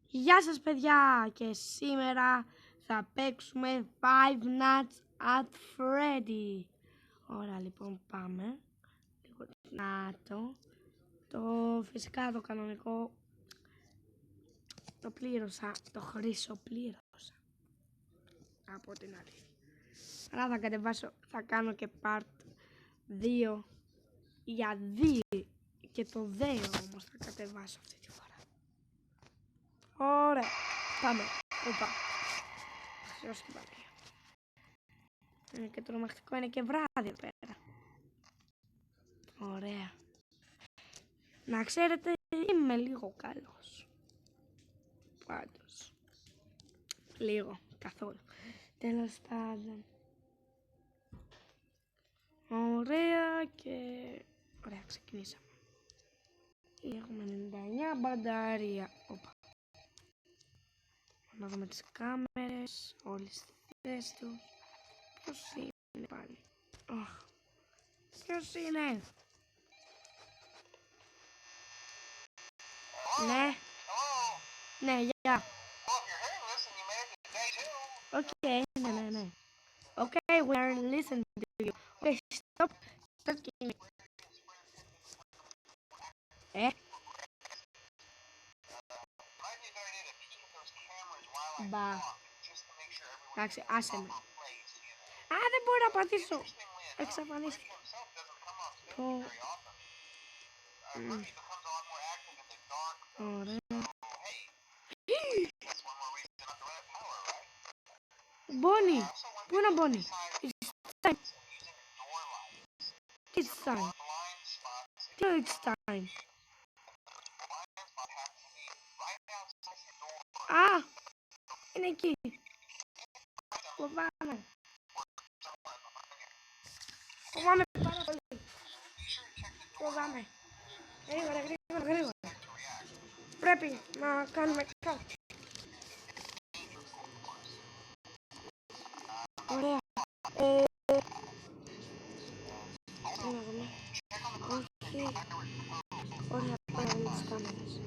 Γεια σας παιδιά, και σήμερα θα παίξουμε Five Nights at Freddy. Ωραία, λοιπόν, πάμε. Να το φυσικά το κανονικό το πλήρωσα, το χρυσό πλήρωσα από την αρχή. Άρα θα κατεβάσω, θα κάνω και part 2 για 2 και το 2 όμως θα κατεβάσω αυτή τη φορά. Ωραία, πάμε. Οπα. Χρειάζω την παρέα. Είναι και τρομακτικό, είναι και βράδυ εδώ πέρα. Ωραία. Να ξέρετε, είμαι λίγο καλός. Πάντως. Λίγο, καθόλου. Τέλος πάντων. Ωραία και... Ωραία, ξεκινήσαμε. Έχουμε 99 μπανταρία. Οπα. Να δούμε τις κάμερες, όλες τις θέσεις τους. Ποιος είναι πάλι? Ποιος είναι? Ναι. Ναι, γεια. Okay, ναι. Okay, we are listening to you. Okay, stop talking. Μπα. Εντάξει, άσε με. Α, δεν μπορώ να πατήσω. Εξαφανίστηκε. Ωραία. Bonnie, πού είναι ο Bonnie? It's time. It's time. Α, είναι εκεί. Φοβάμαι. Φοβάμαι πάρα πολύ. Φοβάμαι. Γρήγορα. Πρέπει να κάνουμε κάτι. Ωραία. Να δούμε. Όχι. Ωραία, πάμε να τις κάμερες.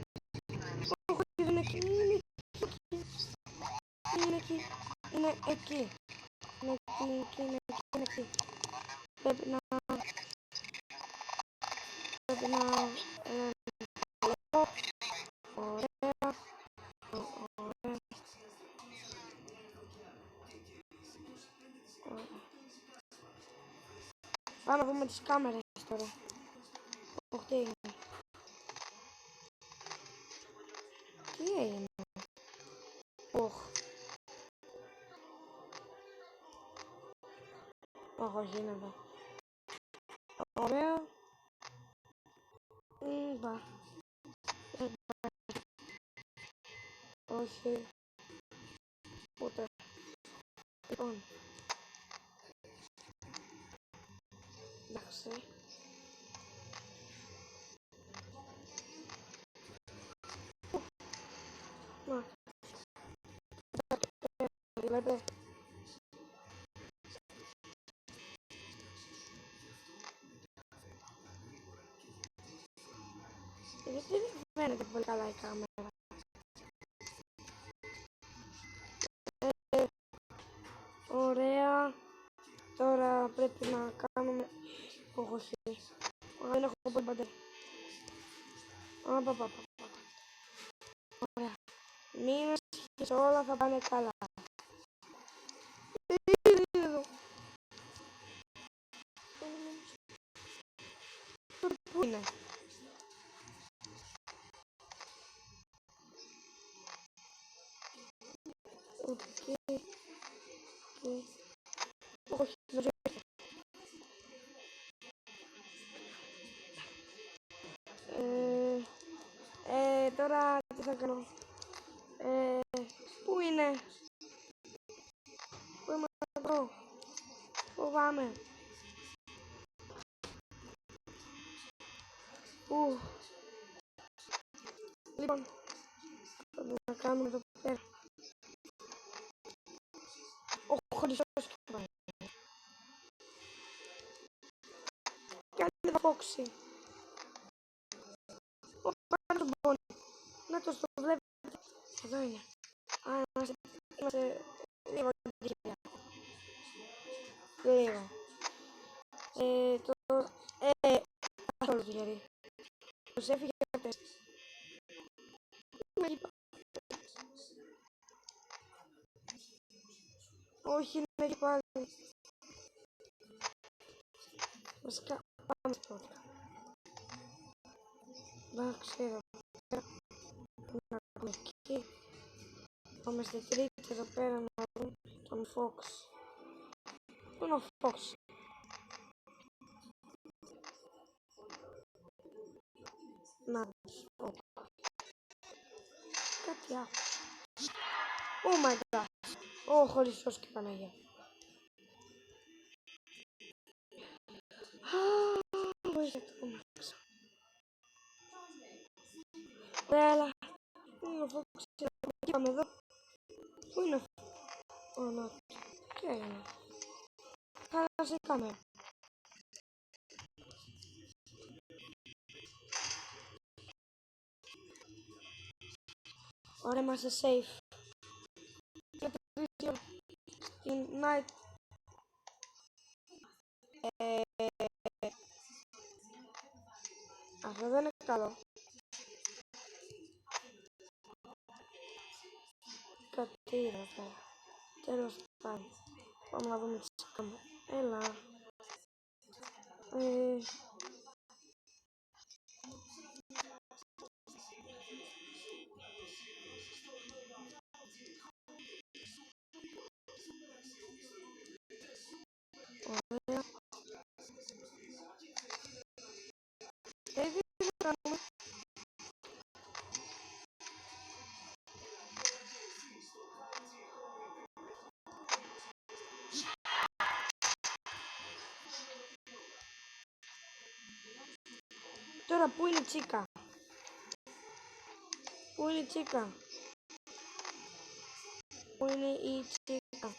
Όχι, δεν είναι εκεί. Είναι εκεί. Είναι εκεί. Πρέπει να... Ωραία. Πάμε να δούμε τις κάμερες τώρα. Τι έγινε? Τι έγινε? Όχι, είναι εδώ. Ωραία. Μπα. Όχι. Ούτε. Λοιπόν. Εντάξει. Να. Βλέπετε. Γιατί δεν φαίνεται πολύ καλά η κάμερα? Ωραία. Τώρα πρέπει να κάνουμε... Όχι. Δεν έχω πολύ μπατέρια. Ωραία. Μην ασχείς, όλα θα πάνε καλά. Πού είναι? Όχι, δεν ξέρω. Τώρα τι θα κάνω? Πού είναι? Πού είμαι εδώ? Φοβάμαι. Λοιπόν, θα κάνουμε εδώ πέρα. Ο Χριστός και πάει. Και αν δεν θα φόξει. Ο πάνω τον πόνι. Να το στο βλέπετε. Εδώ είναι. Α, είμαστε λίγο δίκαια. Λίγο. Καθόλου τυχερή. Τους έφυγε κατές. Όχι, είναι εκεί πάλι. Βασικά, πάμε στο πρώτο. Εντάξει, εδώ πέρα. Να πούμε εκεί. Πάμε στη τρίτη εδώ πέρα να δούμε τον Fox. Πού είναι ο Fox? Να τους πω. Κάτι άλλο. Oh my god. Χωρίς σως και Παναγία. Βοήθεια το κομμάξω. Έλα. Πού είναι ο Fox? Πάμε εδώ. Πού είναι ο Fox? Να. Τι έγινε? Χάλασε η κάμερα. Ωραία, είμαστε safe. Στην night. Αυτό δεν είναι καλό. Κάτι είδα πέρα. Τέλος πάντων. Πάμε να δούμε τις κάμερες. Έλα. Ωραία. Τι θα κάνουμε? Τώρα πού είναι η τσίκα? Πού είναι η τσίκα? Πού είναι η τσίκα?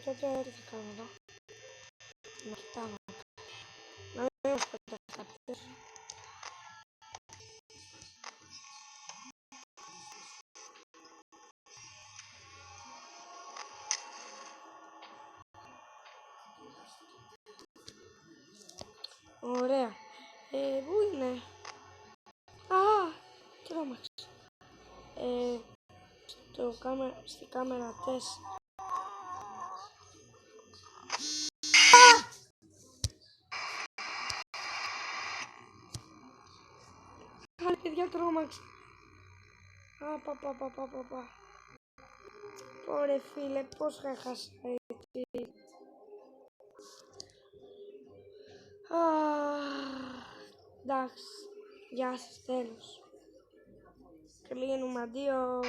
Τότε τι θα κάνω εδώ? Να κοιτάμε. Να μην μας πετάς κάποιος. Ωραία. Πού είναι? Τρόμαξα. Στη κάμερα 4. Άλλη παιδιά, τρόμαξα. Πα. Ωραία φίλε, πώς έχασα έτσι. Εντάξει. Γεια σας, τέλος. Κλείνουμε, αντίο.